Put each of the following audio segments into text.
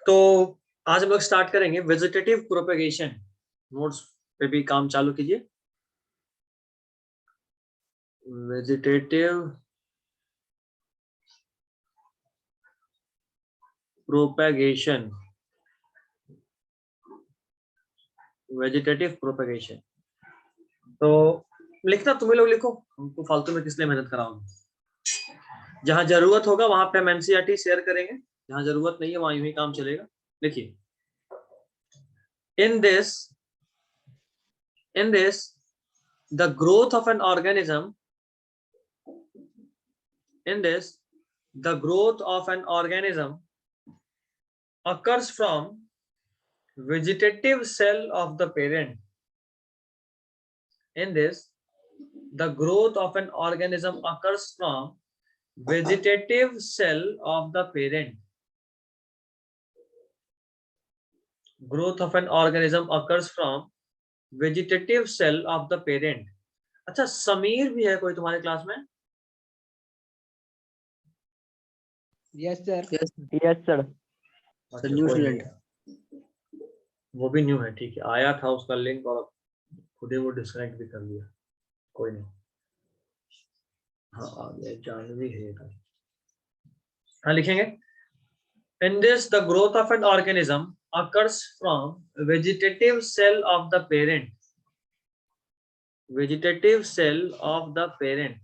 तो आज हम लोग स्टार्ट करेंगे वेजिटेटिव प्रोपेगेशन। नोट्स पे भी काम चालू कीजिए। Vegetative propagation, vegetative propagation. तो लिखना तुम्हें लोग लिखो, हमको फालतू में किस लिए मेहनत कराओगे। जहां जरूरत होगा वहां पे हम एनसीईआरटी शेयर करेंगे, जहां जरूरत नहीं है वहां यूं ही काम चलेगा। लिखिए, in this the growth of an organism, in this the growth of an organism occurs from vegetative cell of the parent. In this the growth of an organism occurs from vegetative cell of the parent. Growth of an organism occurs from vegetative cell of the parent. अच्छा, समीर भी है कोई तुम्हारे class में? Yes sir. Yes sir. अच्छा, new कोई student. नहीं, वो भी न्यू है, ठीक है। आया था उसका लिंक और खुद ही वो डिस्कनेक्ट भी कर लिया, कोई नहीं। हाँ आ गया, जानवी है। हाँ लिखेंगे, in this the growth of an organism occurs from vegetative cell of the parent. Vegetative cell of the parent.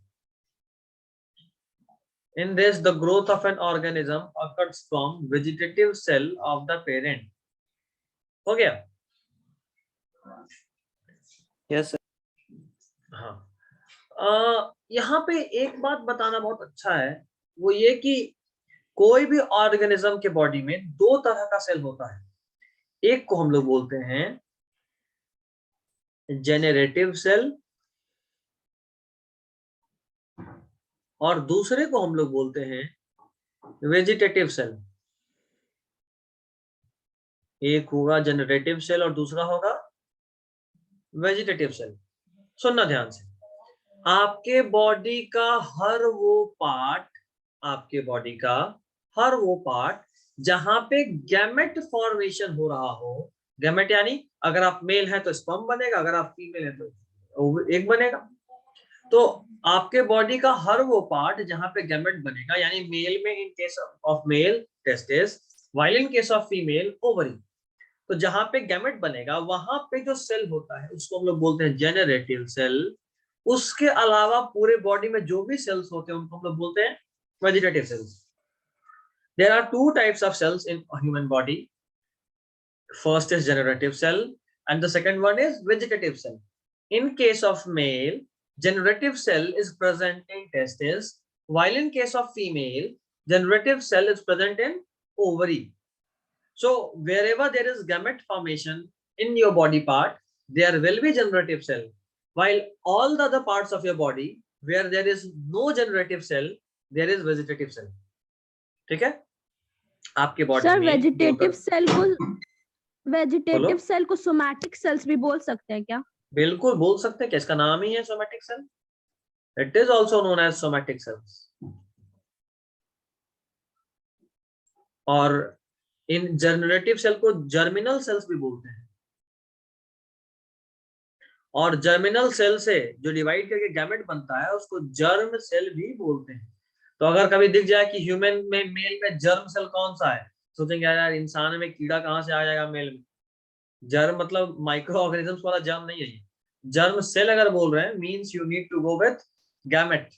In this the growth of an organism occurs from vegetative cell of the parent. हो गया? Yes sir. हाँ, यहाँ पे एक बात बताना बहुत अच्छा है, वो ये कि कोई भी ऑर्गेनिज्म के बॉडी में दो तरह का सेल होता है। एक को हम लोग बोलते हैं जेनरेटिव सेल और दूसरे को हम लोग बोलते हैं वेजिटेटिव सेल। एक होगा जनरेटिव सेल और दूसरा होगा वेजिटेटिव सेल। सुनना ध्यान से, आपके बॉडी का हर वो पार्ट, आपके बॉडी का हर वो पार्ट जहां पे गैमेट फॉर्मेशन हो रहा हो, गैमेट यानी अगर आप मेल हैं तो स्पर्म बनेगा, अगर आप फीमेल हैं तो एग बनेगा। तो आपके बॉडी का हर वो पार्ट जहां पे गैमेट बनेगा, यानी मेल में in case of male testis, while in case of female ovary, तो जहां पे गैमेट बनेगा वहां पे जो सेल होता है उसको हम लोग बोलते हैं जेनरेटिव सेल। उसके अलावा पूरे बॉडी में जो भी सेल्स होते हैं उनको हम लोग बोलते हैं vegetative cells. There are two types of cells in human body. First is generative cell and the second one is vegetative cell. In case of male, generative cell is present in testes, while in case of female, generative cell is present in ovary. So wherever there is gamete formation in your body part, there will be generative cell, while all the other parts of your body where there is no generative cell, there is vegetative cell. ठीक है? आपके body sir में vegetative cell को somatic cells भी बोल सकते हैं क्या? बिल्कुल बोल सकते हैं, क्या इसका नाम ही है somatic cell. It is also known as somatic cells. और इन जनरेटिव सेल को जर्मिनल सेल्स भी बोलते हैं। और जर्मिनल सेल से जो डिवाइड करके गैमेट बनता है उसको जर्म सेल भी बोलते हैं। तो अगर कभी दिख जाए कि ह्यूमन में मेल में जर्म सेल कौन सा है, सोचेंगे यार इंसान में कीड़ा कहां से आ जाएगा मेल में। जर्म मतलब माइक्रो ऑर्गेनिजम्स वाला जर्म नहीं है ये। जर्म सेल अगर बोल रहे हैं means you need to go with gamete.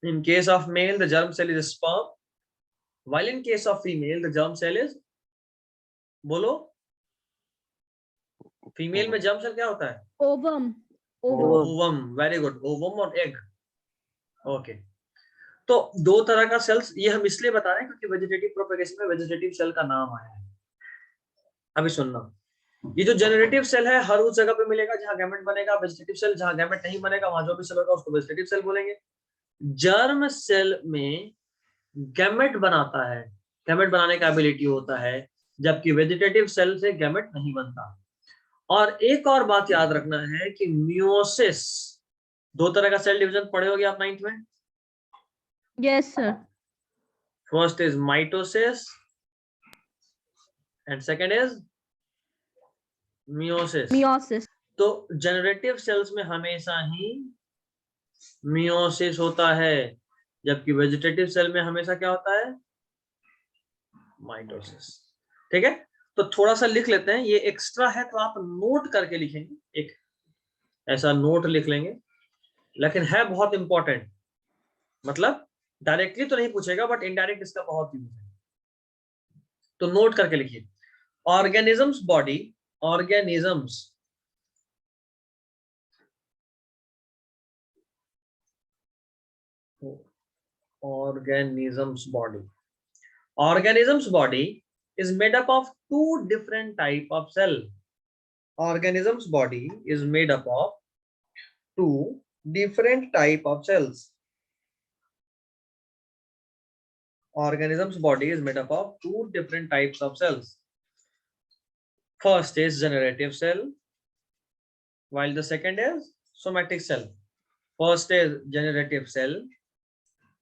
In case of male, the germ cell is sperm, while in case of female, the germ cell is, बोलो, फीमेल में germ cell क्या होता है? Ovum. Ovum, very good, ovum और egg. Okay, तो दो तरह का सेल्स ये हम इसलिए बता रहे हैं क्योंकि वेजिटेटिव प्रोपेगेशन में वेजिटेटिव सेल का नाम आया है। अभी सुनना, ये जो जनरेटिव सेल है हर उस जगह पे मिलेगा जहां गैमेट बनेगा। वेजिटेटिव सेल जहां गैमेट नहीं बनेगा वहां जो भी सेल होगा उसको वेजिटेटिव सेल बोलेंगे। जर्म सेल में गैमेट बनाता है, गैमेट बनाने का एबिलिटी होता है, जबकि वेजिटेटिव सेल से गैमेट नहीं बनता। और एक और बात याद रखना है कि मियोसिस, दो तरह का सेल डिवीजन पढ़े होगे आप 9th में। Yes sir. First is mitosis and second is meiosis. Meiosis. तो जनरेटिव सेल्स में हमेशा ही मियोसिस होता है, जबकि वेजिटेटिव सेल में हमेशा क्या होता है? माइटोसिस। ठीक है, तो थोड़ा सा लिख लेते हैं, ये एक्स्ट्रा है तो आप नोट करके लिखेंगे, एक ऐसा नोट लिख लेंगे, लेकिन है बहुत इंपॉर्टेंट। मतलब डायरेक्टली तो नहीं पूछेगा, बट इनडायरेक्ट इसका बहुत यूज है, तो नोट करके लिखिए। Organisms body, organisms body, organisms body is made up of two different type of cell. Organisms body is made up of two different type of cells. Organisms body is made up of two different types of cells. First is generative cell, while the second is somatic cell. First is generative cell,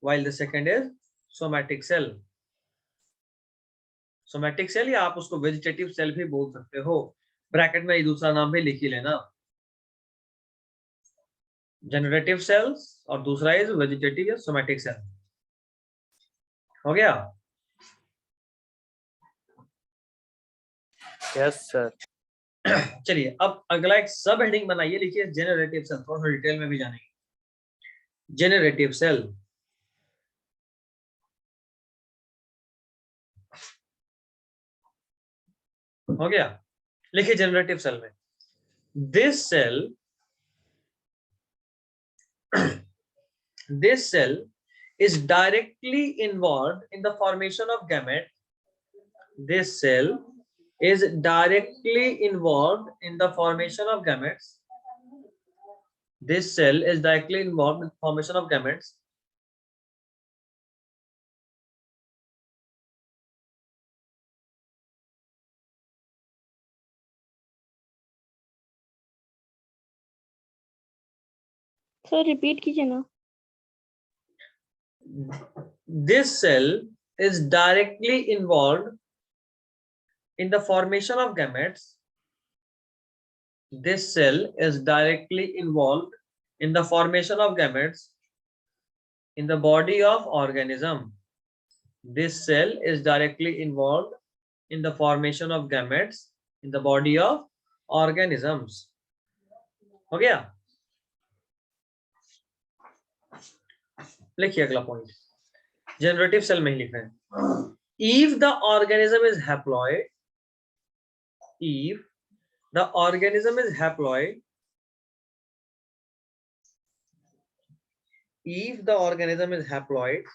while the second is somatic cell. Somatic cell या आप उसको vegetative cell भी बोल सकते हो, bracket में ये दूसरा नाम भी लिख ही लेना, जनरेटिव सेल्स और दूसरा इज वेजिटेटिव या सोमैटिक सेल। हो गया? Yes sir. चलिए अब अगला एक सब हेडिंग बनाइए, लिखिए जेनरेटिव सेल, थोड़ा सा डिटेल में भी जानेंगे। जेनरेटिव सेल, हो गया? लिखिए जनरेटिव सेल में, this cell is directly involved in the formation of gamete. This cell is directly involved in the formation of gametes. This cell is directly involved in the formation of gametes. Sir repeat कीजिए ना। This cell is directly involved in the formation of gametes. This cell is directly involved in the formation of gametes in the body of organism. This cell is directly involved in the formation of gametes in the body of organisms. हो गया? लिखिए अगला point, generative cell में ही लिख रहे हैं। If the organism is haploid, if the organism is haploid, if the organism is haploid,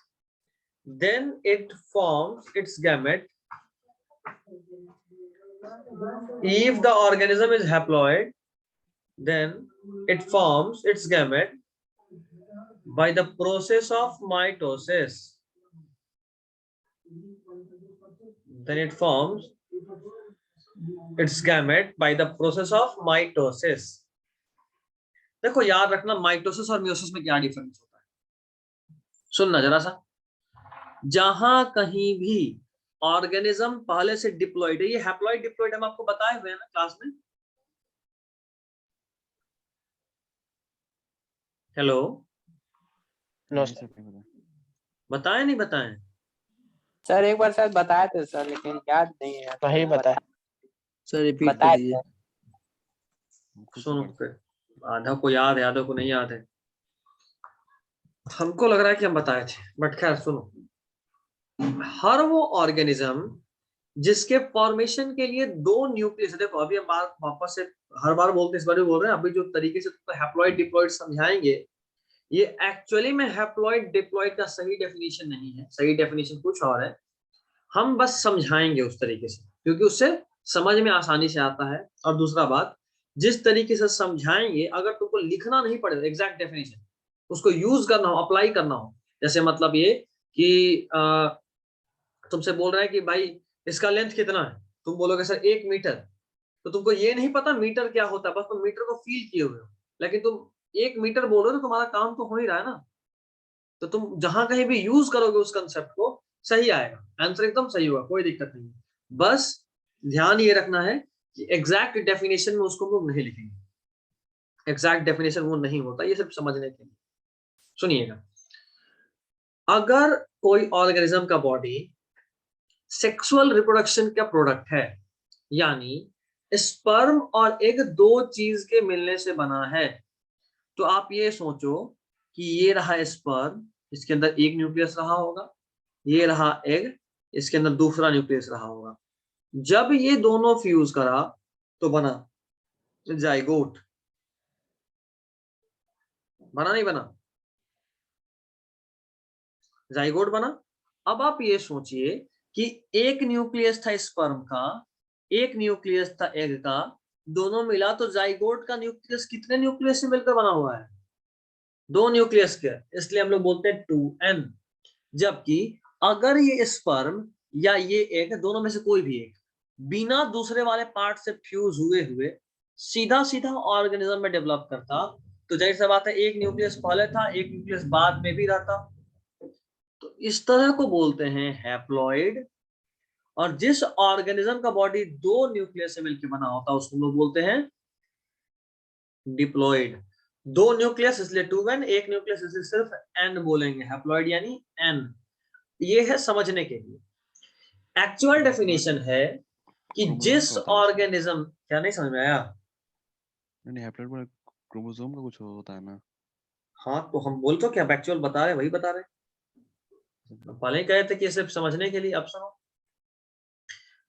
then it forms its gamete. If the organism is haploid, then it forms its gamete by the process of mitosis. Then it forms its gamete by the process of mitosis. देखो याद रखना, mitosis और meiosis में क्या difference होता है, सुनना जरा सा। जहां कहीं भी ऑर्गेनिज्म पहले से डिप्लॉइड है, ये हैप्लॉइड डिप्लॉइड हम आपको बताए हुए हैं ना क्लास में। हेलो, नो बताए नहीं बताए? सर एक बार शायद बताए थे सर, लेकिन याद नहीं है। वही बताया सर रिपीट बताए कीजिए। थे। सुनो, आधा को याद है, आधा को नहीं याद है। हमको लग रहा है कि हम बताए थे, बट खैर सुनो, हर वो ऑर्गेनिज्म जिसके फॉर्मेशन के लिए दो न्यूक्लियस, देखो अभी हम बात वापस से हर बार बोलते इस बार भी बोल रहे हैं, अभी जो तरीके से तो हैप्लॉइड डिप्लॉइड समझाएंगे, ये एक्चुअली में हैप्लॉइड डिप्लॉइड का सही डेफिनेशन नहीं है, सही डेफिनेशन कुछ और है। हम बस समझाएंगे उस तरीके से, क्योंकि उससे समझ में आसानी से आता है। और दूसरा बात, जिस तरीके से समझाएंगे, अगर तुमको लिखना नहीं पड़ेगा एग्जैक्ट डेफिनेशन, उसको यूज करना हो, अप्लाई करना हो, जैसे मतलब ये कि तुमसे बोल रहा है कि भाई इसका लेंथ कितना है, तुम बोलोगे सर 1 मीटर, तो तुमको ये नहीं पता मीटर क्या होता है, बस तुम मीटर को फील किए हुए हो, लेकिन तुम 1 मीटर बोल रहे हो तो तुम्हारा काम तो हो ही रहा है ना। तो तुम जहां कहीं भी यूज करोगे उस कंसेप्ट को, सही आएगा, आंसर एकदम सही होगा, कोई दिक्कत नहीं। बस ध्यान ये रखना है कि एग्जैक्ट डेफिनेशन में उसको हम लोग नहीं लिखेंगे, एग्जैक्ट डेफिनेशन वो नहीं होता, ये सिर्फ समझने के लिए। सुनिएगा, अगर कोई ऑर्गेनिज्म का बॉडी सेक्सुअल रिप्रोडक्शन का प्रोडक्ट है, यानी स्पर्म और एग दो चीज के मिलने से बना है, तो आप ये सोचो कि ये रहा स्पर्म, इसके अंदर एक न्यूक्लियस रहा होगा, ये रहा एग, इसके अंदर दूसरा न्यूक्लियस रहा होगा। जब ये दोनों फ्यूज करा तो बना जाइगोट, बना नहीं बना? जाइगोट बना। अब आप ये सोचिए कि एक न्यूक्लियस था स्पर्म का, एक न्यूक्लियस था एग का, दोनों मिला तो जाइगोट का न्यूक्लियस कितने न्यूक्लियस से मिलकर बना हुआ है? 2 न्यूक्लियस के, इसलिए हम लोग बोलते हैं 2n। जबकि अगर ये स्पर्म या ये एग, दोनों में से कोई भी एक बिना दूसरे वाले पार्ट से फ्यूज हुए हुए सीधा सीधा ऑर्गेनिज्म में डेवलप करता, तो जाहिर सी बात है एक न्यूक्लियस पहले था, एक न्यूक्लियस बाद में भी रहता। तो इस तरह को बोलते हैं हैप्लॉइड। और जिस ऑर्गेनिज्म का बॉडी 2 न्यूक्लियस से मिलकर बना होता है उसको लोग बोलते हैं डिप्लॉइड। 2 न्यूक्लियस इसलिए 2n, एक न्यूक्लियस इसलिए सिर्फ n बोलेंगे, हैप्लॉइड यानी n। ये है समझने के लिए। एक्चुअल डेफिनेशन है कि जिस ऑर्गेनिज्म, क्या नहीं समझ में आया? नहीं, हैप्लॉइड में क्रोमोसोम का कुछ होता है ना? हाँ तो हम बोल तो क्या एक्चुअल बता रहे, वही बता रहे। पहले ही कहे थे कि सिर्फ समझने के लिए। अब सुनो,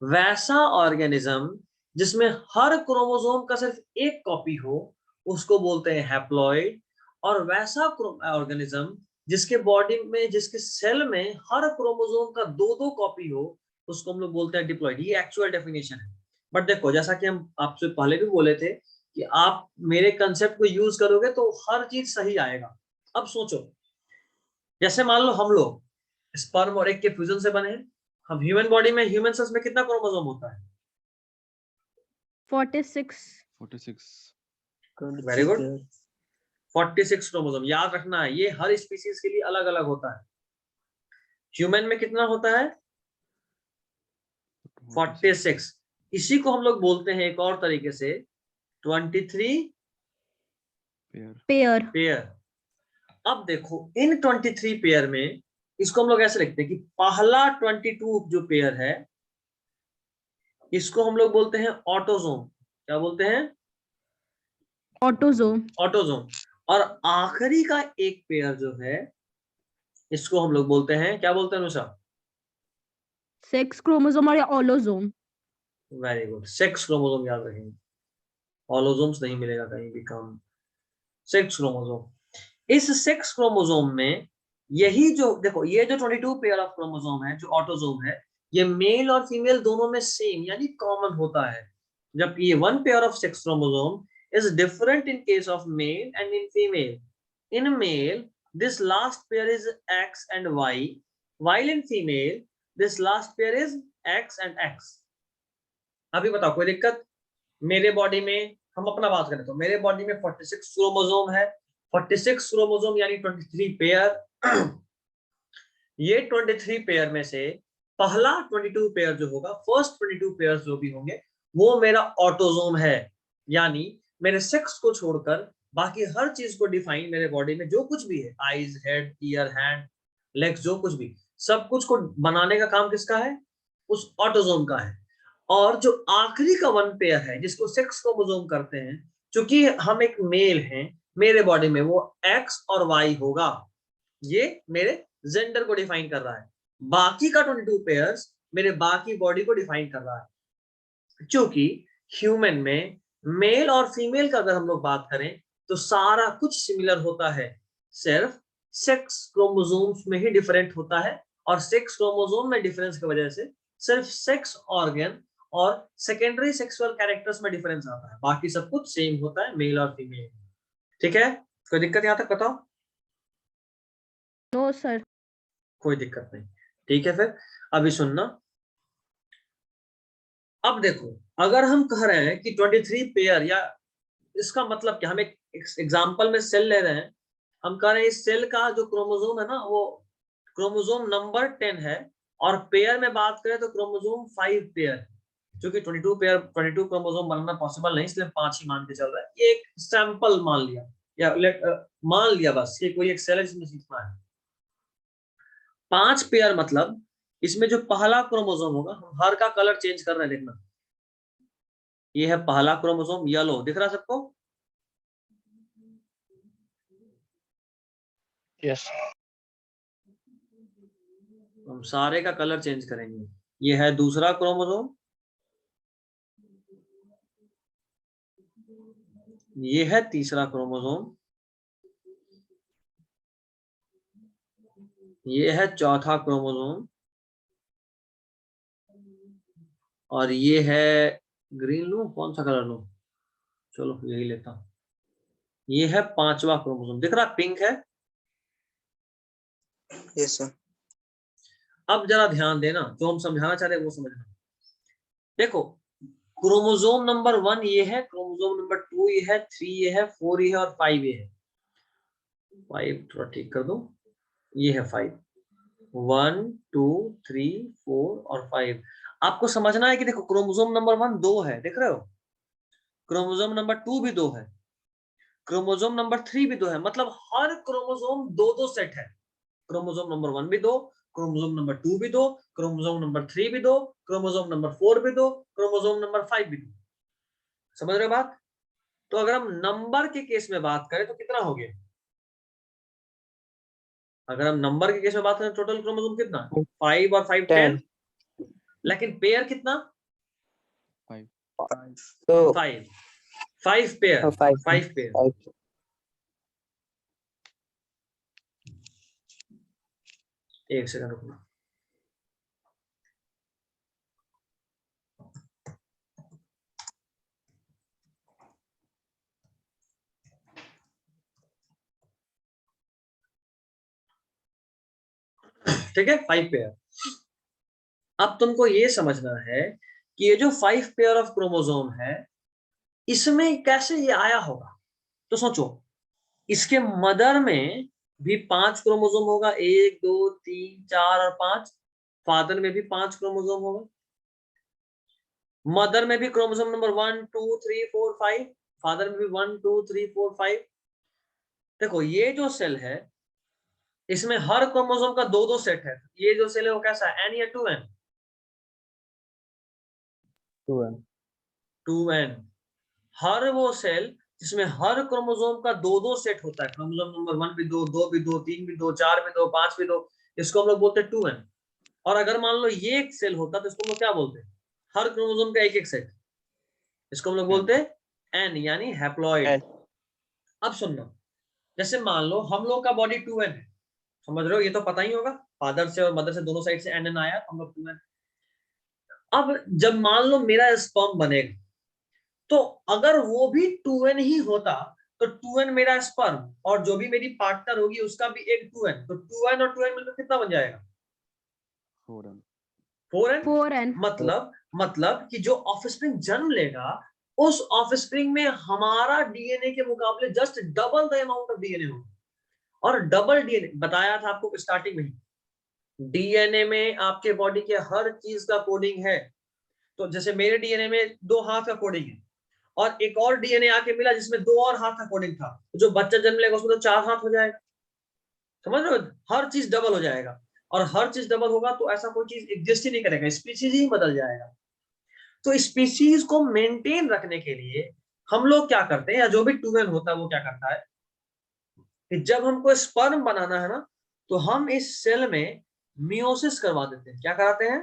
वैसा ऑर्गेनिज्म जिसमें हर क्रोमोसोम का सिर्फ एक कॉपी हो उसको बोलते हैं हैप्लॉइड। और वैसा ऑर्गेनिज्म जिसके बॉडी में, जिसके सेल में हर क्रोमोसोम का 2-2 कॉपी हो उसको हम लोग बोलते हैं डिप्लॉइड। ये एक्चुअल डेफिनेशन है। बट देखो, जैसा कि हम आपसे पहले भी बोले थे कि आप मेरे कंसेप्ट को यूज करोगे तो हर चीज सही आएगा। अब सोचो, जैसे मान लो हम लोग स्पर्म और एग के फ्यूजन से बने हैं। हम ह्यूमन बॉडी में, ह्यूमन सेल्स में कितना क्रोमोसोम होता है? 46। Very good, 46 chromosome. याद रखना है, ये हर स्पीसीज के लिए अलग अलग होता है। ह्यूमन में कितना होता है? 46। इसी को हम लोग बोलते हैं एक और तरीके से 23 पेयर। पेयर। अब देखो, इन 23 पेयर में इसको हम लोग ऐसे लिखते हैं कि पहला 22 जो पेयर है इसको हम लोग बोलते हैं ऑटोजोम। क्या बोलते हैं? ऑटोजोम। ऑटोजोम। और आखिरी का एक पेयर जो है इसको हम लोग बोलते हैं, क्या बोलते हैं अनुषा? सेक्स क्रोमोसोम और ऑलोजोम। वेरी गुड, सेक्स क्रोमोसोम याद रखेंगे, ऑलोजोम्स नहीं मिलेगा कहीं भी काम। Sex chromosome. इस सेक्स क्रोमोसोम में यही जो देखो, ये जो 22 पेयर ऑफ क्रोमोसोम है जो ऑटोजोम है, ये मेल और फीमेल दोनों में सेम यानी कॉमन होता है। जबकि ये 1 pair of sex chromosome is different in case of male and in female. In male, this last pair is X and Y, while in female, this last pair is X and X. अभी बताओ कोई दिक्कत? मेरे body में हम अपना बात करें तो मेरे बॉडी में 46 क्रोमोसोम है। 46 क्रोमोसोम यानी 23 पेयर। ये 23 पेयर में से पहला 22 पेयर जो होगा, फर्स्ट 22 पेयर जो भी होंगे वो मेरा ऑटोजोम है। यानी मेरे सेक्स को छोड़कर बाकी हर चीज को डिफाइन मेरे बॉडी में जो कुछ भी है, eyes, head, year, hand, legs, जो कुछ भी, सब कुछ को बनाने का काम किसका है? उस ऑटोजोम का है। और जो आखिरी का 1 पेयर है जिसको सेक्स क्रोमोसोम करते हैं, क्योंकि हम एक मेल हैं, मेरे बॉडी में वो एक्स और वाई होगा। ये मेरे जेंडर को डिफाइन कर रहा है। बाकी का 22 पेयर्स मेरे बाकी बॉडी को डिफाइन कर रहा है। क्योंकि ह्यूमन में मेल और फीमेल का अगर हम लोग बात करें तो सारा कुछ सिमिलर होता है, सिर्फ सेक्स क्रोमोसोम्स में ही डिफरेंट होता है। और सेक्स क्रोमोसोम में डिफरेंस की वजह से सिर्फ सेक्स ऑर्गन और सेकेंडरी सेक्सुअल कैरेक्टर्स में डिफरेंस आता है, बाकी सब कुछ सेम होता है मेल और फीमेल। ठीक है, कोई दिक्कत यहां तक बताओ? No sir. कोई दिक्कत नहीं। ठीक है, फिर अभी सुनना। अब देखो, अगर हम कह रहे हैं कि 23 पेयर, या इसका मतलब क्या, हम एक एग्जांपल में सेल ले रहे हैं, हम कह रहे हैं इस सेल का जो क्रोमोसोम है ना वो क्रोमोसोम नंबर 10 है, और पेयर में बात करें तो क्रोमोसोम 5 पेयर है। क्योंकि 22 क्रोमोसोम बनाना पॉसिबल नहीं, इसलिए 5 ही मान के चल रहा है। ये एक सैंपल मान लिया, या मान लिया बस, ये कोई एक सेल है जिसमें सीखना है। 5 पेयर मतलब इसमें जो पहला क्रोमोसोम होगा, हम हर का कलर चेंज कर रहे हैं, देखना। ये है पहला क्रोमोसोम, येलो दिख रहा है सबको? यस। हम सारे का कलर चेंज करेंगे। ये है दूसरा क्रोमोसोम, ये है तीसरा क्रोमोसोम, ये है चौथा क्रोमोसोम, और ये है ग्रीन लूं, कौन सा कलर लूं, चलो यही लेता हूं। ये है 5वां क्रोमोसोम, दिख रहा पिंक है। Yes sir. अब जरा ध्यान देना, जो हम समझाना चाह रहे हैं वो समझना। देखो, क्रोमोसोम नंबर 1 ये है, क्रोमोसोम नंबर 2 ये है, 3 ये है, 4 ये है, और 5 ये है। 5 थोड़ा ठीक कर दो, ये है 5। 1 2 3 4 और 5। आपको समझना है कि देखो, क्रोमोसोम नंबर 1 2 है, देख रहे हो? क्रोमोसोम नंबर 2 भी 2 है, क्रोमोसोम नंबर 3 भी 2 है, मतलब हर क्रोमोसोम 2-2 सेट है। क्रोमोसोम नंबर 1 भी 2, क्रोमोसोम नंबर 2 भी 2, क्रोमोसोम नंबर 3 भी 2, क्रोमोसोम नंबर 4 भी 2, क्रोमोसोम नंबर 5 भी 2। समझ रहे हो बात? तो अगर हम नंबर के केस में बात करें तो कितना हो गया? अगर हम नंबर के केस में बात करें, टोटल क्रोमोसोम कितना? 5 और 5 10। लेकिन पेयर कितना? 5 तो 5 पेयर, 5 पेयर। एक सेकंड रुकना। ठीक है, 5 पेयर। अब तुमको ये समझना है कि ये जो 5 पेयर ऑफ क्रोमोसोम है, इसमें कैसे ये आया होगा। तो सोचो, इसके मदर में भी 5 क्रोमोसोम होगा, 1 2 3 4 और 5। फादर में भी 5 क्रोमोसोम होगा। मदर में भी क्रोमोसोम नंबर 1 2 3 4 5, फादर में भी 1 2 3 4 5। देखो, ये जो सेल है, इसमें हर क्रोमोसोम का 2-2 सेट है। ये जो सेल है वो कैसा है, एन या 2n? 2n। हर वो सेल जिसमें हर क्रोमोसोम का 2-2 सेट होता है, क्रोमोसोम नंबर 1 भी 2, 2 भी 2, 3 भी 2, 4 भी 2, 5 भी 2, इसको हम लोग बोलते हैं 2n। और अगर मान लो ये एक सेल होता तो इसको हम लोग क्या बोलते हैं? हर क्रोमोसोम का एक एक सेट, इसको हम लोग बोलते हैं n, यानी हैप्लॉइड। अब सुनना, जैसे मान लो हम लोग का बॉडी 2n है, समझ रहे हो? ये तो पता ही होगा, फादर से और मदर से दोनों साइड से n आया, हम लोग 2n। अब जब मान लो मेरा स्पर्म बनेगा, तो अगर वो भी 2n ही होता तो 2n मेरा स्पर्म, और जो भी मेरी पार्टनर होगी उसका भी एक 2n, तो 2n और 2n मिलकर कितना बन जाएगा? 4n 4n। 4n। मतलब कि जो ऑफस्प्रिंग जन्म लेगा, उस ऑफस्प्रिंग में हमारा डीएनए के मुकाबले just double the amount of DNA होगा। और डबल डीएनए बताया था आपको स्टार्टिंग में ही, डीएनए में आपके बॉडी के हर चीज का कोडिंग है। तो जैसे मेरे डीएनए में 2 हाथ का कोडिंग है, और एक और डीएनए आके मिला जिसमें 2 और हाथ का कोडिंग था, तो जो बच्चा जन्म लेगा उसमें तो 4 हाथ हो जाएगा। समझ रहे हो? हर चीज डबल हो जाएगा, और हर चीज डबल होगा तो ऐसा कोई चीज एग्जिस्ट ही नहीं करेगा, स्पीशीज ही बदल जाएगा। तो स्पीशीज को मेंटेन रखने के लिए हम लोग क्या करते हैं, या जो भी 2n होता है वो क्या करता है कि जब हमको स्पर्म बनाना है ना, तो हम इस सेल में मियोसिस करवा देते हैं। क्या कराते हैं?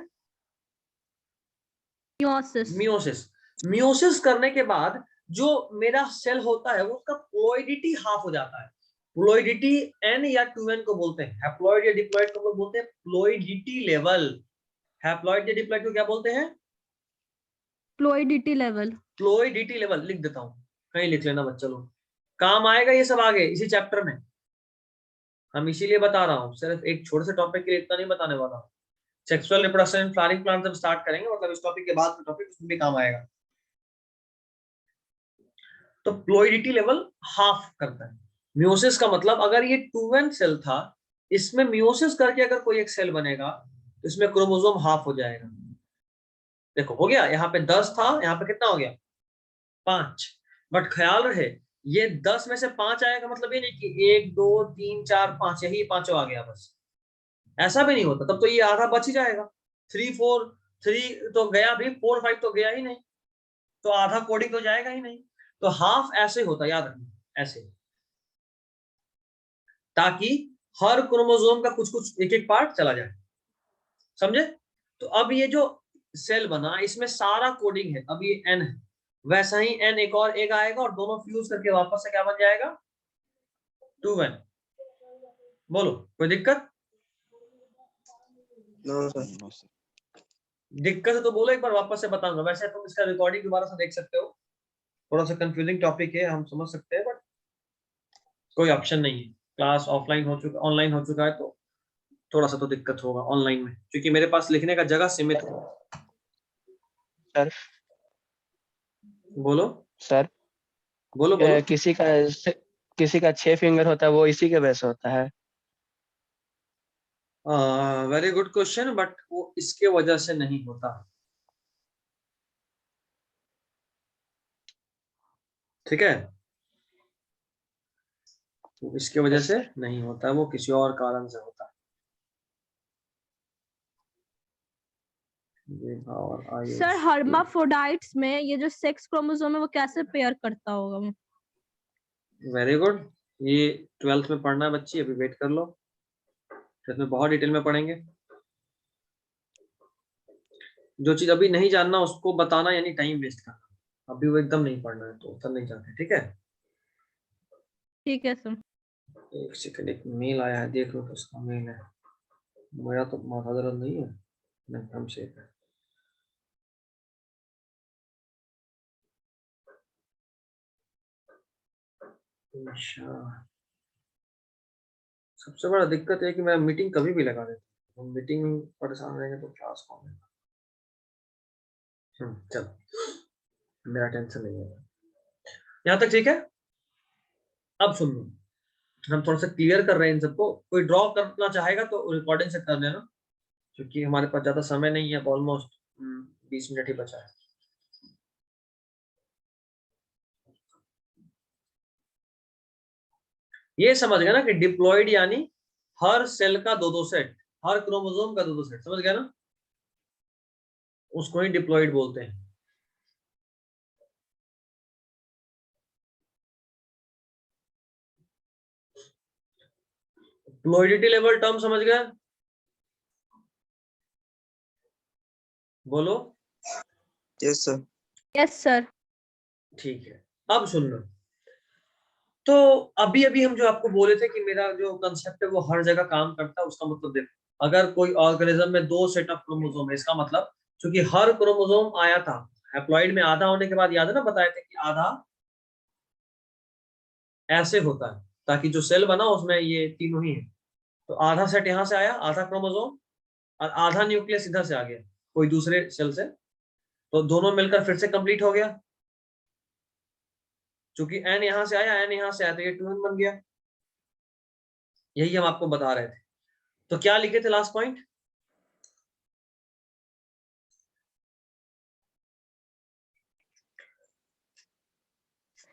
मियोसिस। मियोसिस करने के बाद जो मेरा सेल होता है, वो उसका प्लॉइडिटी हाफ हो जाता है। प्लॉइडिटी n या 2n को बोलते हैं। हैप्लॉइड या डिप्लॉइड को बोलते हैं प्लॉइडिटी लेवल। हैप्लॉइड या डिप्लॉइड को क्या बोलते हैं? फ्लोइडिटी लेवल। फ्लोइडिटी लेवल लिख देता हूं, कहीं लिख लेना बच्चा लोग, काम आएगा ये सब आगे इसी चैप्टर में। हम इसीलिए बता रहा हूँ, सिर्फ एक छोटे से टॉपिक के लिए इतना नहीं बताने वाला हूँ। Sexual reproduction and flowering plant जब स्टार्ट करेंगे, मतलब इस टॉपिक के बाद में टॉपिक उसमें भी काम आएगा। तो फ्लोइडिटी लेवल हाफ करता है। मियोसिस का मतलब, अगर ये 2n सेल था, इसमें मियोसिस करके अगर कोई एक सेल बनेगा तो इसमें क्रोमोसोम हाफ हो जाएगा। देखो हो गया, यहाँ पे 10 था, यहाँ पे कितना हो गया 5। बट ख्याल रहे ये 10 में से 5 आएगा मतलब ये नहीं कि 1 2 3 4 5 यही पांचों आ गया बस, ऐसा भी नहीं होता। तब तो ये आधा बच ही जाएगा। 3 4 3 तो गया भी, 4 5 तो गया ही नहीं, तो आधा कोडिंग तो जाएगा ही नहीं। तो हाफ ऐसे होता, याद रखना ऐसे, ताकि हर क्रोमोसोम का कुछ कुछ एक एक पार्ट चला जाए, समझे। तो अब ये जो सेल बना इसमें सारा कोडिंग है, अब ये एन है, वैसा ही एन एक और एक आएगा और दोनों फ्यूज करके वापस से क्या बन जाएगा 2n। बोलो कोई दिक्कत? No sir. दिक्कत है तो बोलो, एक बार वापस से बताऊंगा। वैसे तुम इसका रिकॉर्डिंग दोबारा से देख सकते हो, थोड़ा सा कंफ्यूजिंग टॉपिक है, हम समझ सकते हैं, बट कोई ऑप्शन नहीं है। क्लास ऑफलाइन हो चुका, ऑनलाइन हो चुका है, तो थोड़ा सा तो दिक्कत होगा ऑनलाइन में, क्योंकि मेरे पास लिखने का जगह सीमित है। सर बोलो सर बोलो बोलो। किसी का 6 फिंगर होता है, वो इसी के वैसे होता है। वेरी गुड क्वेश्चन, बट वो इसके वजह से नहीं होता, ठीक है। वो इसके वजह यस से सर। नहीं होता, वो किसी और कारण से होता है। ये और सर आयुष, हर्माफ्रोडाइट्स में ये जो सेक्स क्रोमोसोम है वो कैसे पेयर करता होगा? Very good. ये 12th में पढ़ना है बच्ची, अभी वेट कर लो, फिर में बहुत डिटेल में पढ़ेंगे। जो चीज अभी नहीं जानना उसको बताना यानी टाइम वेस्ट करना, अभी वो एकदम नहीं पढ़ना है तो उत्तर नहीं जाते, ठीक है। ठीक है सर। एक सेकंड, एक मेल आया है, देख लो किसका मेल है। मेरा तो माथा दर्द नहीं है, मैं एकदम सेफ है। अच्छा, सबसे बड़ा दिक्कत है कि मैं मीटिंग कभी भी लगा देता हूँ, मीटिंग में परेशान रहेंगे तो क्लास कौन लेगा। चलो मेरा टेंशन नहीं है, यहाँ तक ठीक है। अब सुन लो, हम थोड़ा सा क्लियर कर रहे हैं इन सबको, कोई ड्रॉ करना चाहेगा तो रिकॉर्डिंग से कर लेना, क्योंकि हमारे पास ज्यादा समय नहीं है, ऑलमोस्ट 20 मिनट ही बचा है। ये समझ गया ना कि डिप्लॉइड यानी हर सेल का दो दो सेट, हर क्रोमोसोम का दो दो सेट, समझ गया ना, उसको ही डिप्लॉइड बोलते हैं। फ्लूइडिटी लेवल टर्म समझ गया? बोलो। Yes sir. Yes sir. ठीक है, अब सुन लो। तो अभी अभी हम जो आपको बोले थे कि मेरा जो कंसेप्ट है वो हर जगह काम करता है, उसका मतलब देखो, अगर कोई ऑर्गेनिज्म में दो सेट ऑफ क्रोमोसोम है, इसका मतलब क्योंकि हर क्रोमोसोम आया था हैप्लॉइड में, आधा होने के बाद याद है ना, बताए थे कि आधा ऐसे होता है, ताकि जो सेल बना उसमें ये तीनों ही है। तो आधा सेट यहाँ से आया, आधा क्रोमोसोम, और आधा न्यूक्लियस इधर से आ गया कोई दूसरे सेल से, तो दोनों मिलकर फिर से कंप्लीट हो गया। क्योंकि एन यहां से आया, एन यहां से आया, तो ये 2n बन गया। यही हम आपको बता रहे थे। तो क्या लिखे थे लास्ट पॉइंट?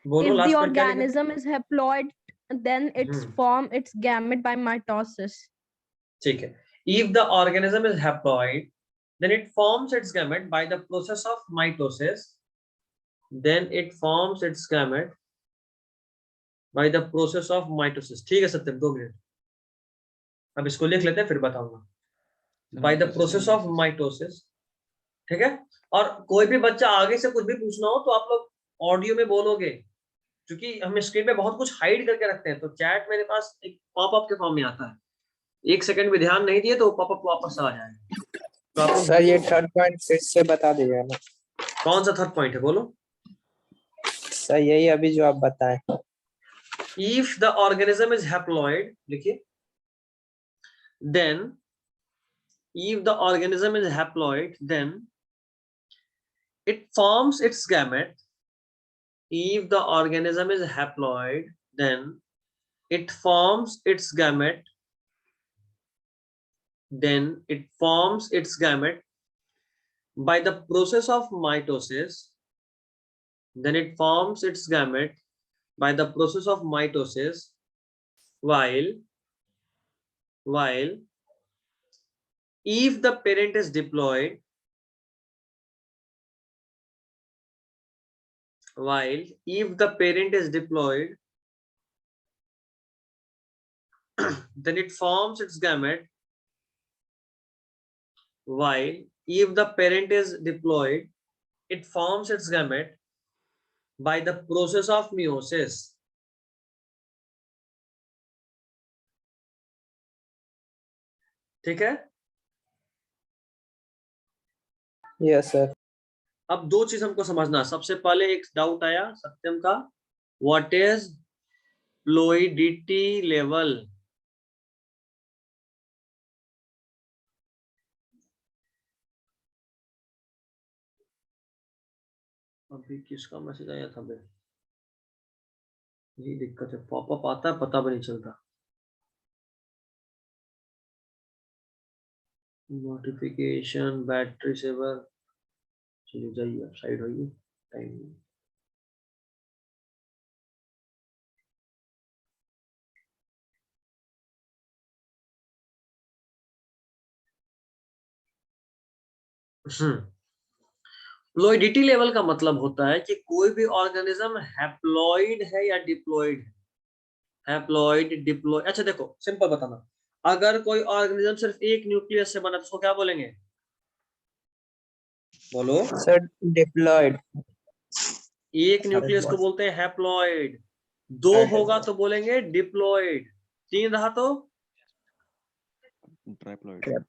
बोलो If the लास्ट पॉइंट क्या लिखे थे? organism is haploid, then its form its gamete by mitosis. ठीक है, if the organism is haploid then it forms its gamete by the process of mitosis, then it forms its gamete by the process of mitosis। ठीक है सत्यम, 2 minute, अब इसको लिख लेते हैं फिर बताऊंगा। By the process of mitosis, ठीक है। और कोई भी बच्चा आगे से कुछ भी पूछना हो तो आप लोग ऑडियो में बोलोगे, क्योंकि हम स्क्रीन पे बहुत कुछ हाइड करके रखते हैं, तो चैट मेरे पास एक पॉपअप के फॉर्म में आता है, 1 सेकंड भी ध्यान नहीं दिए तो पॉपअप वापस आ जाएगा। तो आप लोग सर ये थर्ड पॉइंट फिर से बता दीजिए ना। कौन सा थर्ड पॉइंट है बोलो? सर यही अभी जो आप बताएं। If the organism is haploid, लिखिए, then if the organism is haploid then it forms its gamete। If the organism is haploid then it forms its gamete, then it forms its gamete by the process of mitosis, then it forms its gamete by the process of mitosis, while if the parent is diploid, then it forms its gamete, while if the parent is diploid, it forms its gamete by the process of meiosis. ठीक है? Yes sir. अब दो चीज हमको समझना है। सबसे पहले एक डाउट आया सत्यम का, व्हाट इज फ्लूइडिटी लेवल? अभी किसका मैसेज आया था बे? यही दिक्कत है, पॉपअप आता है पता भी नहीं चलता। नोटिफिकेशन, बैटरी सेवर, चलिए जाइए साइड होइए, टाइम नहीं। फ्लूइडिटी लेवल का मतलब होता है कि कोई भी ऑर्गेनिज्म हैप्लॉइड है या डिप्लॉइड है। Haploid, diploid. अच्छा देखो सिंपल बताना, अगर कोई ऑर्गेनिज्म सिर्फ एक न्यूक्लियस से बना तो उसको क्या बोलेंगे? बोलो सर डिप्लॉयड। एक न्यूक्लियस को बोलते हैं हैप्लॉइड, दो होगा तो बोलेंगे डिप्लॉइड, तीन रहा तो ट्राइप्लॉइड,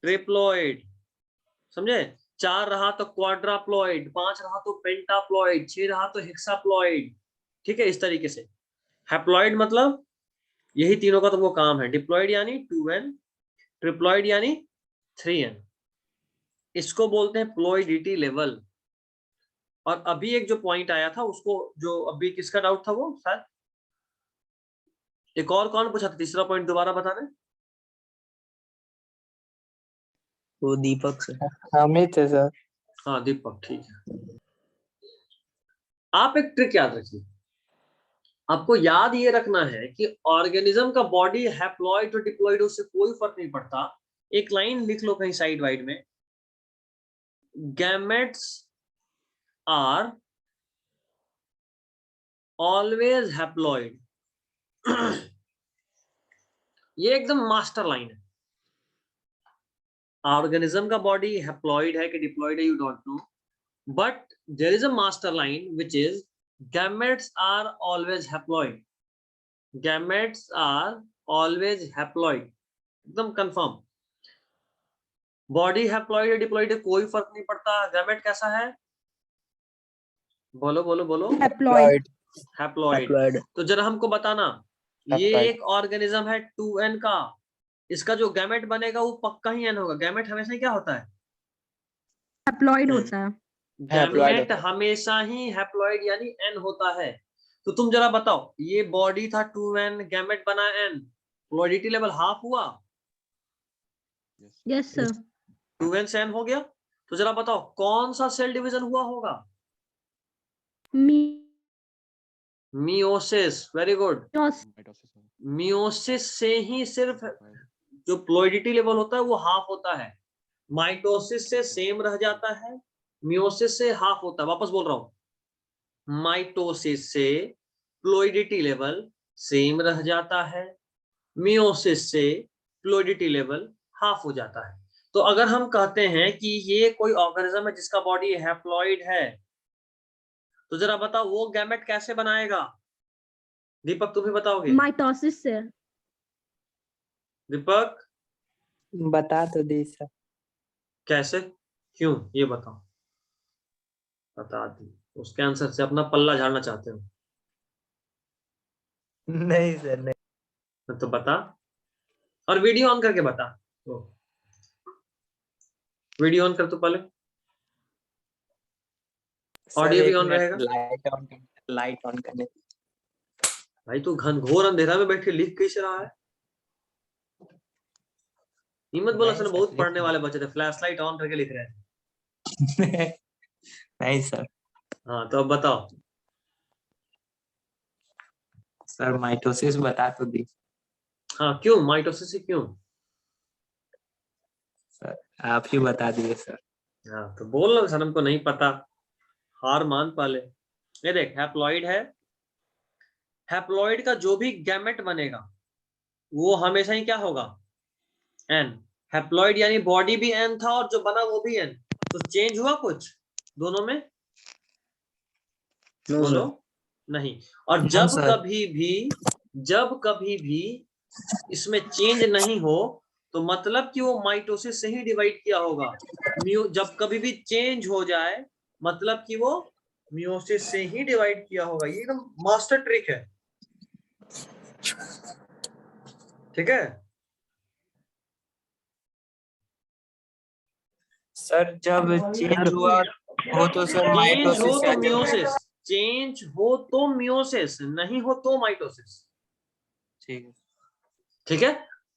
ट्रिप्लॉइड, समझे? चार रहा तो क्वाड्राप्लॉइड, पांच रहा तो पेंटाप्लॉइड, छह रहा तो हेक्साप्लॉइड। ठीक है, इस तरीके से हैप्लॉइड मतलब यही तीनों का तो वो काम है। डिप्लॉइड यानी 2n, ट्रिप्लॉइड यानी 3n। इसको बोलते हैं फ्लूइडिटी लेवल। और अभी एक जो पॉइंट आया था उसको, जो अभी किसका डाउट था वो, शायद एक और कौन पूछा था? तीसरा पॉइंट दोबारा बता दें। वो दीपक सर। अमित है सर। हाँ दीपक, ठीक है। आप एक ट्रिक याद रखिए, आपको याद ये रखना है कि ऑर्गेनिज्म का बॉडी हैप्लॉइड और डिप्लॉइड उससे कोई फर्क नहीं पड़ता। एक लाइन लिख लो कहीं साइड वाइड में, गैमेट्स आर ऑलवेज हैप्लॉइड। ये एकदम मास्टर लाइन है। ऑर्गेनिज्म का बॉडी हैप्लॉइड है कि डिप्लॉइड है you don't know, but there is a master line which is gametes are always haploid. Gametes are always haploid, एकदम confirm. Body haploid या diploid है कोई फर्क नहीं पड़ता। गैमेट कैसा है? बोलो बोलो बोलो। Haploid. हैप्लॉइड। तो जरा हमको बताना, ये एक ऑर्गेनिज्म है 2n का, इसका जो गैमेट बनेगा वो पक्का ही n होगा। गैमेट हमेशा ही क्या होता है? Haploid होता है। गैमेट हमेशा ही हैप्लॉइड यानी n होता है। तो तुम जरा बताओ, ये बॉडी था 2n, गैमेट बना n, फ्लूइडिटी लेवल हाफ हुआ? Yes sir. 2n से n हो गया। तो जरा बताओ कौन सा सेल डिवीजन हुआ होगा? मियोसिस। Very good. मियोसिस से ही सिर्फ जो फ्लूइडिटी लेवल होता है वो हाफ होता है। माइटोसिस से सेम रह जाता है, मियोसिस से हाफ होता है। वापस बोल रहा हूं, माइटोसिस से फ्लूइडिटी लेवल सेम रह जाता है, मियोसिस से फ्लूइडिटी लेवल हाफ हो जाता है। तो अगर हम कहते हैं कि ये कोई ऑर्गेनिज्म है जिसका बॉडी हैप्लॉइड है, तो जरा बताओ वो गैमेट कैसे बनाएगा? दीपक तुम ही बताओगे। माइटोसिस से। दीपक बता तो दी सर। कैसे, क्यों, ये बताओ। बता दी, उसके आंसर से अपना पल्ला झाड़ना चाहते हो? नहीं सर नहीं। तो बता, और वीडियो ऑन करके बता। तो वीडियो ऑन कर तो पहले, ऑडियो भी ऑन रहेगा। लाइट ऑन करने। भाई तू घनघोर अंधेरा में बैठ के लिख कैसे रहा है? हिम्मत बोला, सर बहुत पढ़ने वाले बच्चे थे, फ्लैश लाइट ऑन करके लिख रहे थे। नहीं सर। हाँ तो अब बताओ। सर माइटोसिस बता तो दी। हाँ क्यों माइटोसिस से क्यों? सर आप ही बता दिए सर। हाँ तो बोल रहा सर हमको नहीं पता, हार मान पाले। ये देख हैप्लॉइड है, हैप्लॉइड का जो भी गैमेट बनेगा वो हमेशा ही क्या होगा, एन। हैप्लॉइड यानी बॉडी भी एन था और जो बना वो भी एन, तो चेंज हुआ कुछ दोनों में? बोलो नहीं। और No, जब sir. कभी भी इसमें चेंज नहीं हो तो मतलब कि वो माइटोसिस से ही डिवाइड किया होगा। जब कभी भी चेंज हो जाए मतलब कि वो मियोसिस से ही डिवाइड किया होगा। ये एकदम मास्टर ट्रिक है, ठीक है। सर जब चेंज हुआ हो तो सर चेंज माइटोसिस हो से तो अच्छा मियोसिस, चेंज हो तो मियोसिस, नहीं हो तो माइटोसिस। ठीक है। ठीक है।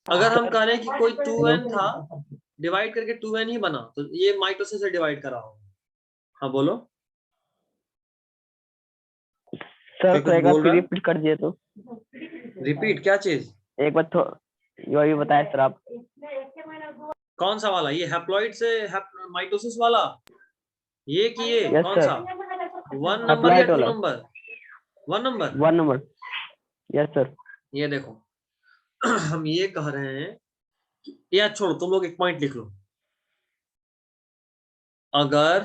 अगर हम कह रहे हैं कि कोई 2n था, डिवाइड करके 2n ही बना, तो ये माइटोसिस से डिवाइड करा होगा। हाँ बोलो। सर कुछ एक बार बोल फिर रहा? रिपीट कर दिए तो। रिपीट क्या चीज? एक बार तो वही बताए सर आप। कौन सा वाला? ये हैप्लॉइड से माइटोसिस वाला, ये कि ये यस कौन सर, सा? 1 नंबर या अप्लाइड 2 वाला। Number? 1 number. 1 number. Yes sir. ये देखो हम ये कह रहे हैं कि, या छोड़ो तुम लोग एक पॉइंट लिख लो। अगर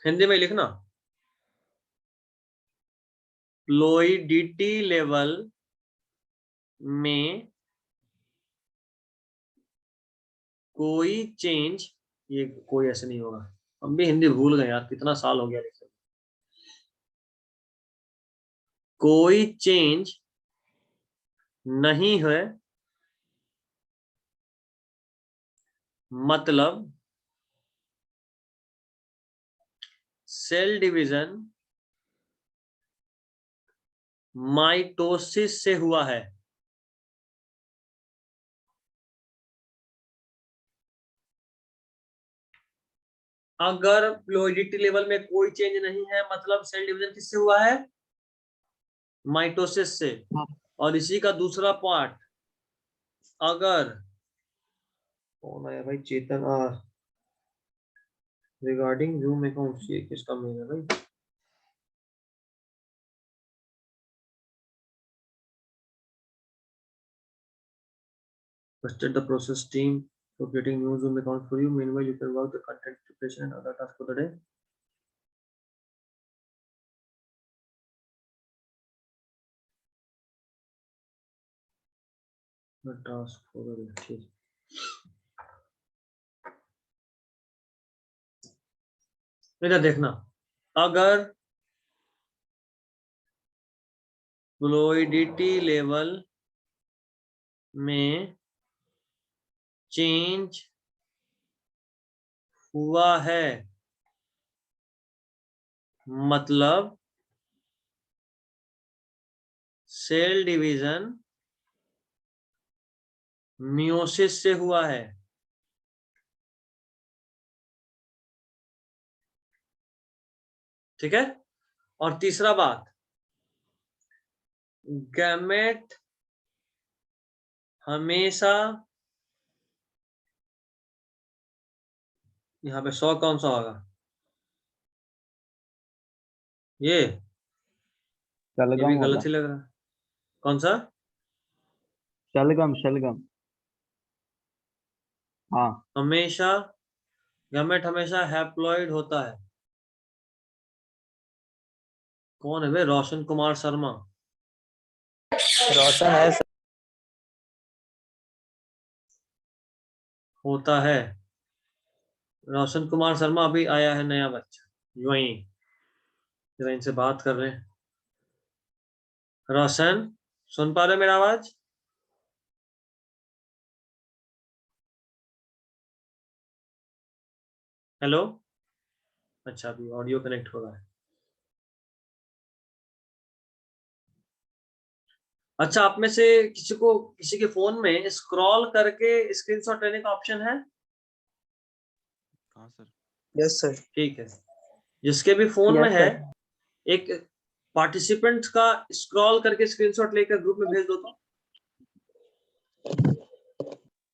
हिंदी में लिखना, फ्लूइडिटी लेवल में कोई चेंज, ये कोई ऐसे नहीं होगा, हम भी हिंदी भूल गए यार, कितना साल हो गया लिखे। कोई चेंज नहीं है मतलब सेल डिवीजन माइटोसिस से हुआ है। अगर फ्लूइडिटी लेवल में कोई चेंज नहीं है मतलब सेल डिवीजन किससे हुआ है? माइटोसिस से। और इसी का दूसरा पार्ट, अगर कौन है भाई, चेतन आर, रिगार्डिंग जूम अकाउंट, ये किसका मेल है भाई? Trusted the process team for creating new Zoom account for you. Meanwhile, you can work the content preparation and other tasks for the day. The task for the day. ठीक। इधर देखना, अगर fluidity level में change हुआ है मतलब cell division meiosis से हुआ है। ठीक है। और तीसरा बात, गैमेट हमेशा, यहाँ पे 100 कौन सा होगा? ये शलगम भी होगा। गलत ही लग रहा है। कौन सा? शलगम शलगम। हाँ। हमेशा, गैमेट हमेशा हैप्लॉइड होता है। कौन है भाई? रोशन कुमार शर्मा। रोशन है सर। होता है। रोशन कुमार शर्मा अभी आया है नया बच्चा, वही जरा इनसे बात कर रहे हैं। रोशन, सुन पा रहे मेरा आवाज? हेलो? अच्छा अभी ऑडियो कनेक्ट हो रहा है। अच्छा आप में से किसी के फोन में स्क्रॉल करके स्क्रीनशॉट लेने का ऑप्शन है? हाँ सर। Yes sir. ठीक है, जिसके भी फोन में Yes, है sir. एक पार्टिसिपेंट का स्क्रॉल करके स्क्रीनशॉट लेकर ग्रुप में भेज दो। तो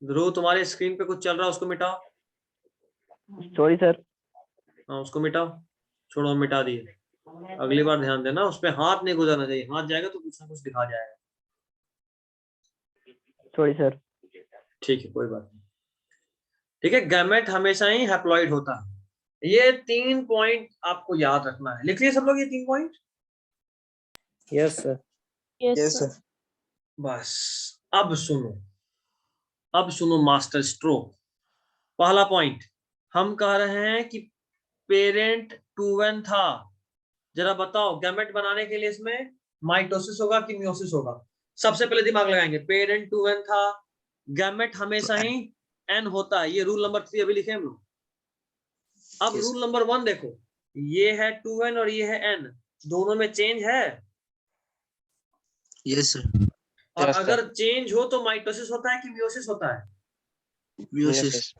ध्रुव, तुम्हारे स्क्रीन पे कुछ चल रहा है, उसको मिटाओ। Sorry, sir. हाँ, उसको मिटाओ, छोड़ो, मिटा दिए। अगली बार ध्यान देना, उस पे हाथ नहीं गुजरना चाहिए, हाथ जाएगा तो कुछ ना कुछ दिखा जाएगा। Sorry, sir. ठीक है, कोई बात नहीं। ठीक है, गैमेट हमेशा ही हैप्लॉइड होता है। ये 3 पॉइंट आपको याद रखना है, लिख लिए सब लोग ये 3 point? Yes sir. Yes, yes sir. Sir. बस अब सुनो, अब सुनो मास्टर स्ट्रोक। पहला पॉइंट, हम कह रहे हैं कि पेरेंट 2n था। जरा बताओ, गैमेट बनाने के लिए इसमें माइटोसिस होगा कि मियोसिस होगा? सबसे पहले दिमाग लगाएंगे, पेरेंट 2n था, गैमेट हमेशा ही n होता है। ये रूल नंबर 3 अभी लिखे हम लोग। अब Yes. रूल नंबर 1 देखो, ये है 2n और ये है n, दोनों में चेंज है। Yes sir. और Yes, अगर चेंज हो तो माइटोसिस होता है कि मियोसिस होता है? मियोसिस।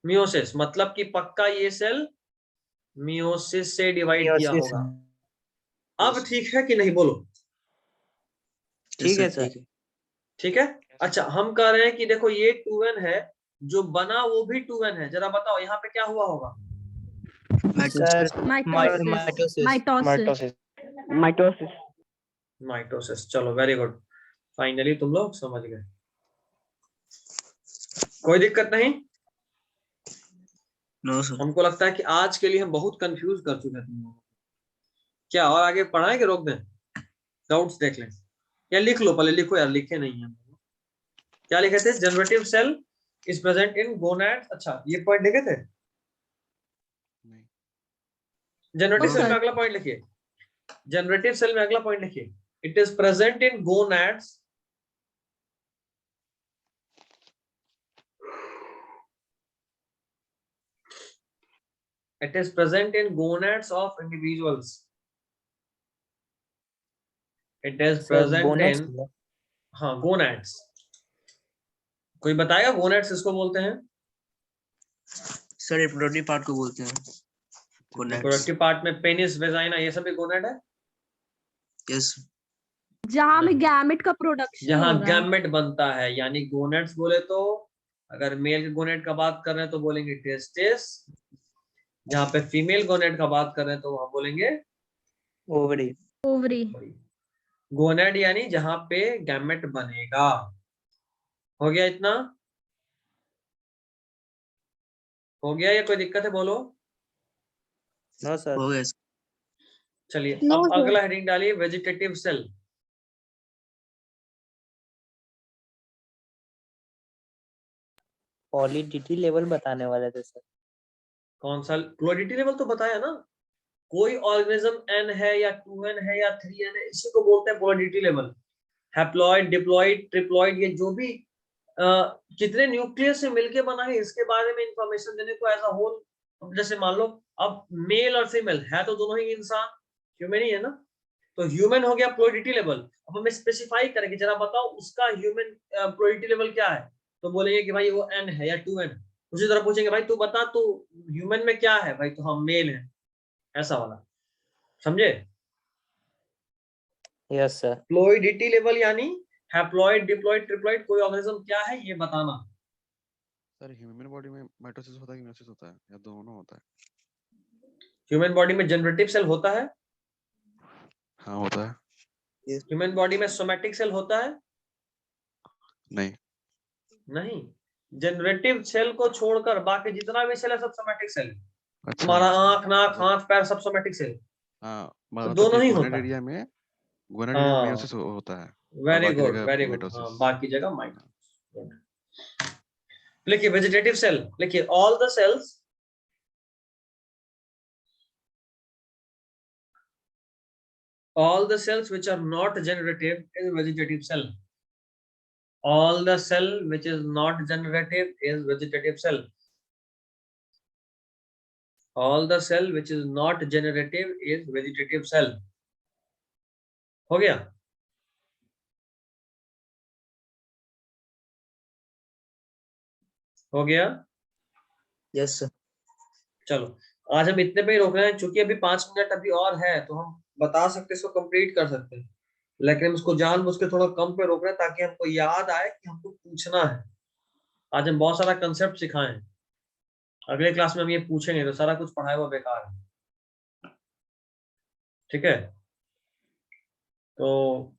मियोसिस, मतलब कि पक्का ये सेल मियोसिस से डिवाइड किया Meiosis. होगा। अब ठीक है कि नहीं, बोलो। ठीक है सर। ठीक है। ठीक है, अच्छा हम कह रहे हैं कि देखो ये 2n है, जो बना वो भी 2n है। जरा बताओ यहाँ पे क्या हुआ होगा? Sir Mitosis. Mitosis. Mitosis. Mitosis. Mitosis, चलो वेरी गुड, फाइनली तुम लोग समझ गए। कोई दिक्कत नहीं? No sir. हमको लगता है कि आज के लिए हम बहुत कंफ्यूज कर चुके हैं तुम लोगों को। क्या और आगे पढ़ाएं कि रोक दें? डाउट्स देख लें या लिख लो, पहले लिखो यार, लिखे नहीं है। क्या लिखे थे? Generative cell is present in gonads. अच्छा, ये पॉइंट लिखे थे? नहीं। जनरेटिव No, सेल में sir. अगला पॉइंट लिखिए, जनरेटिव सेल में अगला पॉइंट लिखिए, it is present in gonads it is present in gonads of individuals. It is sir present gonads. in, हाँ gonads। कोई बताएगा गोनाड्स किसको बोलते हैं? सर रिप्रोडक्टिव पार्ट को बोलते हैं गोनाड्स। रिप्रोडक्टिव पार्ट में पेनिस, वेजाइना, ये सब भी गोनाड है। यस। जहाँ में नहीं। गैमेट का प्रोडक्शन जहाँ हो रहा है। गैमेट बनता है, यानी गोनाड्स बोले तो अगर मेल के गोनेड का बात कर रहे हैं तो बोलेंगे टेस्टिस, जहाँ पे फीमेल गोनेड का बात कर रहे हैं तो वहां बोलेंगे ओवरी। Ovary. गोनेड, यानी जहाँ पे गैमेट बनेगा। हो गया इतना? हो गया या कोई दिक्कत है, बोलो। No sir. हो गया। चलिए No, अब sir. अगला हेडिंग डालिए, वेजिटेटिव सेल। पॉलीडिटी लेवल बताने वाले थे सर। कौन सा? फ्लोरिटी लेवल तो बताया ना, कोई ऑर्गेनिज्म n है या 2n है या 3n है, इसी को बोलते हैं फ्लोरिटी लेवल। हैप्लॉइड, डिप्लॉइड, ट्रिप्लॉइड, ये जो भी कितने न्यूक्लियस से मिलके बना है, इसके बारे में इंफॉर्मेशन देने को एज अ होल। जैसे मान लो अब मेल और फीमेल है तो दोनों ही इंसान, ह्यूमन ही है ना, तो ह्यूमन हो गया फ्लोरिटी लेवल। अब हमें स्पेसिफाई करेंगे, जरा बताओ उसका ह्यूमन फ्लोरिटी लेवल क्या है, तो बोलेंगे कि भाई वो n है या 2n। उसी तरह पूछेंगे भाई तू बता तो ह्यूमन में क्या है, भाई तो हम मेल है, ऐसा वाला, समझे? Yes sir. फ्लोइडिटी लेवल यानी हैप्लॉइड, डिप्लॉइड, ट्रिप्लॉइड, कोई ऑर्गेनिज्म क्या है ये बताना। सर ह्यूमन बॉडी में माइटोसिस होता है कि मियोसिस होता है या दोनों होता है? ह्यूमन बॉडी में जनरेटिव सेल होता है, हाँ होता है। ह्यूमन बॉडी में सोमैटिक सेल होता है। नहीं। नहीं, जनरेटिव सेल को छोड़कर बाकी जितना भी सेल है सब सोमैटिक सेल। अच्छा। हमारा आंख, नाक, हाथ, पैर सब सोमैटिक सेल, हाँ तो मतलब दोनों कि ही गोनेड होता है। एरिया में हाँ, मियोसिस होता है और वेरी बाकी गुड, जगह वेरी गुड, हाँ माइटोसिस। बाकी जगह माइटोसिस। लिखिए वेजिटेटिव सेल, लिखिए all the cells which are not generative is vegetative cell. All the cell which is not generative is vegetative cell. All the cell which is not generative is vegetative cell. हो गया? हो गया? Yes sir. चलो आज हम इतने पे ही रोक रहे हैं, क्योंकि अभी 5 मिनट अभी और है, तो हम बता सकते हैं, इसको कंप्लीट कर सकते हैं, लेकिन हम इसको जानबूझ के थोड़ा कम पे रोक रहे हैं ताकि हमको याद आए कि हमको पूछना है। आज हम बहुत सारा कंसेप्ट सिखाए हैं, अगले क्लास में हम ये पूछेंगे तो सारा कुछ पढ़ाया हुआ बेकार है। ठीक है, तो